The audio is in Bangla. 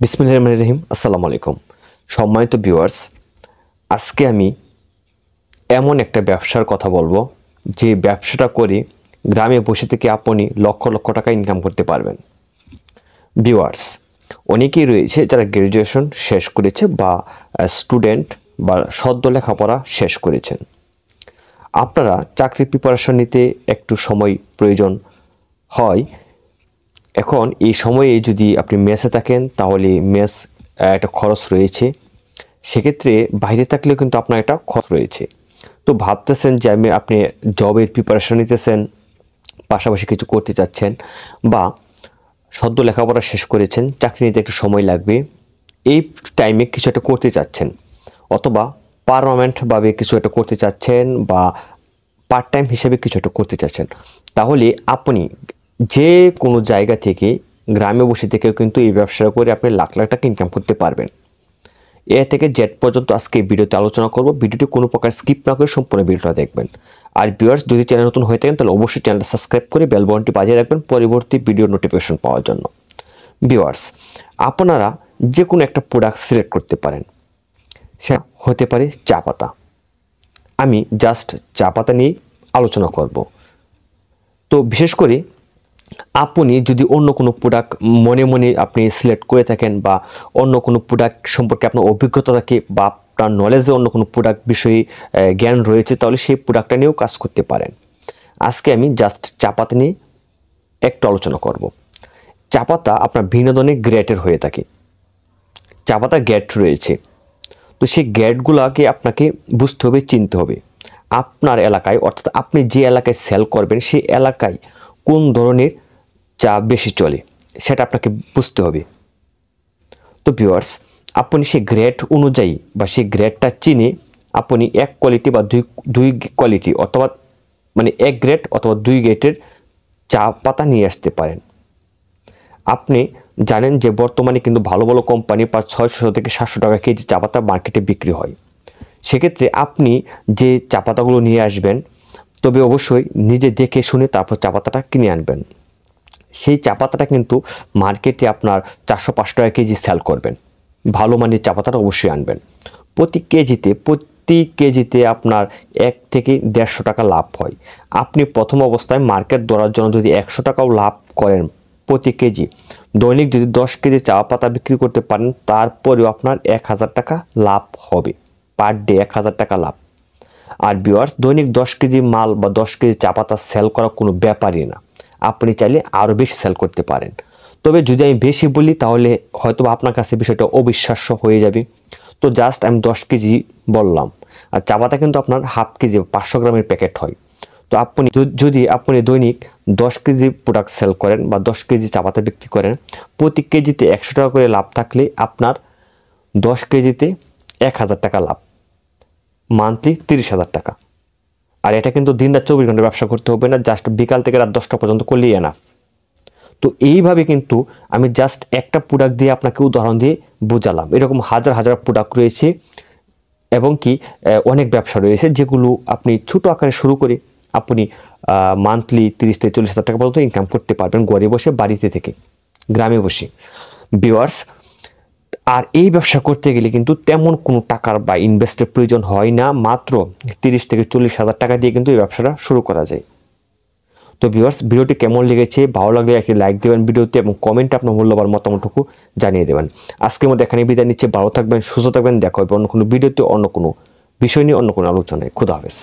বিসমিল্লাহির রহমানির রহিম। আসসালামু আলাইকুম সম্মানিত ভিউয়ার্স, আজকে আমি এমন একটা ব্যবসার কথা বলবো যে ব্যবসাটা করে গ্রামে বসে থেকে আপনি লক্ষ লক্ষ টাকা ইনকাম করতে পারবেন। ভিউয়ার্স, অনেকেই রয়েছে যারা গ্র্যাজুয়েশন শেষ করেছে বা স্টুডেন্ট বা সদ্য লেখাপড়া শেষ করেছেন। আপনারা চাকরির প্রিপারেশন নিতে একটু সময় প্রয়োজন হয়। এখন এই সময়ে যদি আপনি মেসে থাকেন তাহলে মেস একটা খরচ রয়েছে, সেক্ষেত্রে বাইরে থাকলেও কিন্তু আপনার একটা খরচ রয়েছে। তো ভাবতেছেন যে আপনি জবের প্রিপারেশন নিতেছেন, পাশাপাশি কিছু করতে চাচ্ছেন, বা সদ্য লেখাপড়া শেষ করেছেন, চাকরি নিতে একটু সময় লাগবে, এই টাইমে কিছু একটা করতে চাচ্ছেন, অথবা পার্মানেন্টভাবে কিছু একটা করতে চাচ্ছেন, বা পার্ট টাইম হিসেবে কিছু একটা করতে চাচ্ছেন, তাহলে আপনি যে কোনো জায়গা থেকে গ্রামে বসে থেকেও কিন্তু এই ব্যবসা করে আপনি লাখ লাখ টাকা ইনকাম করতে পারবেন। এ থেকে জেড পর্যন্ত আজকে এই ভিডিওতে আলোচনা করব। ভিডিওটি কোনো প্রকার স্কিপ না করে সম্পূর্ণ ভিডিওটা দেখবেন। আর ভিউয়ার্স, যদি চ্যানেল নতুন হয়ে থাকেন তাহলে অবশ্যই চ্যানেলটা সাবস্ক্রাইব করে বেল বাটনটি বাজিয়ে রাখবেন পরবর্তী ভিডিও নোটিফিকেশন পাওয়ার জন্য। ভিউয়ার্স, আপনারা যে কোনো একটা প্রোডাক্ট সিলেক্ট করতে পারেন, সেটা হতে পারে চা পাতা। আমি জাস্ট চা পাতা নিয়েই আলোচনা করব। তো বিশেষ করে আপনি যদি অন্য কোনো প্রোডাক্ট মনে মনে আপনি সিলেক্ট করে থাকেন, বা অন্য কোনো প্রোডাক্ট সম্পর্কে আপনার অভিজ্ঞতা থাকে, বা আপনার নলেজে অন্য কোনো প্রোডাক্ট বিষয়ে জ্ঞান রয়েছে, তাহলে সেই প্রোডাক্টটা নিয়েও কাজ করতে পারেন। আজকে আমি জাস্ট চা পাতা নিয়ে একটু আলোচনা করব। চা পাতা আপনার ভিন্ন ধরনের গ্রেডের হয়ে থাকে। চা পাতা গ্রেড রয়েছে, তো সেই গ্রেডগুলোকে আপনাকে বুঝতে হবে, চিনতে হবে। আপনার এলাকায়, অর্থাৎ আপনি যে এলাকায় সেল করবেন সেই এলাকায় কোন ধরনের চা বেশি চলে সেটা আপনাকে বুঝতে হবে। তো ভিউয়ার্স, আপনি সেই গ্রেড অনুযায়ী বা সেই গ্রেডটা চিনে আপনি এক কোয়ালিটি বা দুই কোয়ালিটি, অথবা মানে এক গ্রেড অথবা দুই গ্রেডের চা পাতা নিয়ে আসতে পারেন। আপনি জানেন যে বর্তমানে কিন্তু ভালো ভালো কোম্পানি 600 থেকে 700 টাকা কেজি চা পাতা মার্কেটে বিক্রি হয়। সেক্ষেত্রে আপনি যে চা পাতাগুলো নিয়ে আসবেন, তবে অবশ্যই নিজে দেখে শুনে তারপর চা পাতাটা কিনে আনবেন। সেই চা পাতাটা কিন্তু মার্কেটে আপনার 400-500 টাকা কেজি সেল করবেন। ভালো মানের চা পাতাটা অবশ্যই আনবেন। প্রতি কেজিতে আপনার 1 থেকে 150 টাকা লাভ হয়। আপনি প্রথম অবস্থায় মার্কেট ধরার জন্য যদি 100 টাকাও লাভ করেন প্রতি কেজি, দৈনিক যদি 10 কেজি চা পাতা বিক্রি করতে পারেন, তারপরেও আপনার 1000 টাকা লাভ হবে। পার ডে 1000 টাকা লাভ। আর ভিউয়ার্স, দৈনিক 10 কেজি মাল বা 10 কেজি চা পাতা সেল করা কোনো ব্যাপারই না। আপনি চাইলে আরও বেশি সেল করতে পারেন। তবে যদি আমি বেশি বলি তাহলে হয়তো আপনার কাছে বিষয়টা অবিশ্বাস্য হয়ে যাবে। তো জাস্ট আমি 10 কেজি বললাম। আর চা পাতা কিন্তু আপনার হাফ কেজি 500 গ্রামের প্যাকেট হয়। তো যদি আপনি দৈনিক 10 কেজি প্রোডাক্ট সেল করেন বা 10 কেজি চা পাতা বিক্রি করেন, প্রতি কেজিতে 100 টাকা করে লাভ থাকলে আপনার 10 কেজিতে 1000 টাকা লাভ, মান্থলি 30,000 টাকা। আর এটা কিন্তু দিনরাত 24 ঘন্টা ব্যবসা করতে হবে না, জাস্ট বিকাল থেকে রাত 10টা পর্যন্ত করলেই এনাফ। তো এইভাবে কিন্তু আমি জাস্ট একটা প্রোডাক্ট দিয়ে আপনাকে উদাহরণ দিয়ে বোঝালাম। এরকম হাজার হাজার প্রোডাক্ট রয়েছে, এবং কি অনেক ব্যবসা রয়েছে যেগুলো আপনি ছোট আকারে শুরু করে আপনি মান্থলি 30 থেকে 40,000 টাকা পর্যন্ত ইনকাম করতে পারবেন ঘরে বসে, বাড়িতে থেকে, গ্রামে বসে। ভিউয়ার্স, আর এই ব্যবসা করতে গেলে কিন্তু তেমন কোনো টাকার বা ইনভেস্টের প্রয়োজন হয় না। মাত্র 30 থেকে 40,000 টাকা দিয়ে কিন্তু এই ব্যবসাটা শুরু করা যায়। তো ভিউয়ার্স, ভিডিওটি কেমন লেগেছে, ভালো লাগলে একটি লাইক দেবেন ভিডিওতে, এবং কমেন্টে আপনার মূল্যবান মতামতটুকু জানিয়ে দেবেন। আজকের মধ্যে এখানে বিদায় নিচ্ছে। ভালো থাকবেন, সুস্থ থাকবেন। দেখা হবে অন্য কোনো ভিডিওতে, অন্য কোনো বিষয় নিয়ে, অন্য কোনো আলোচনায়। খুদা হাফেজ।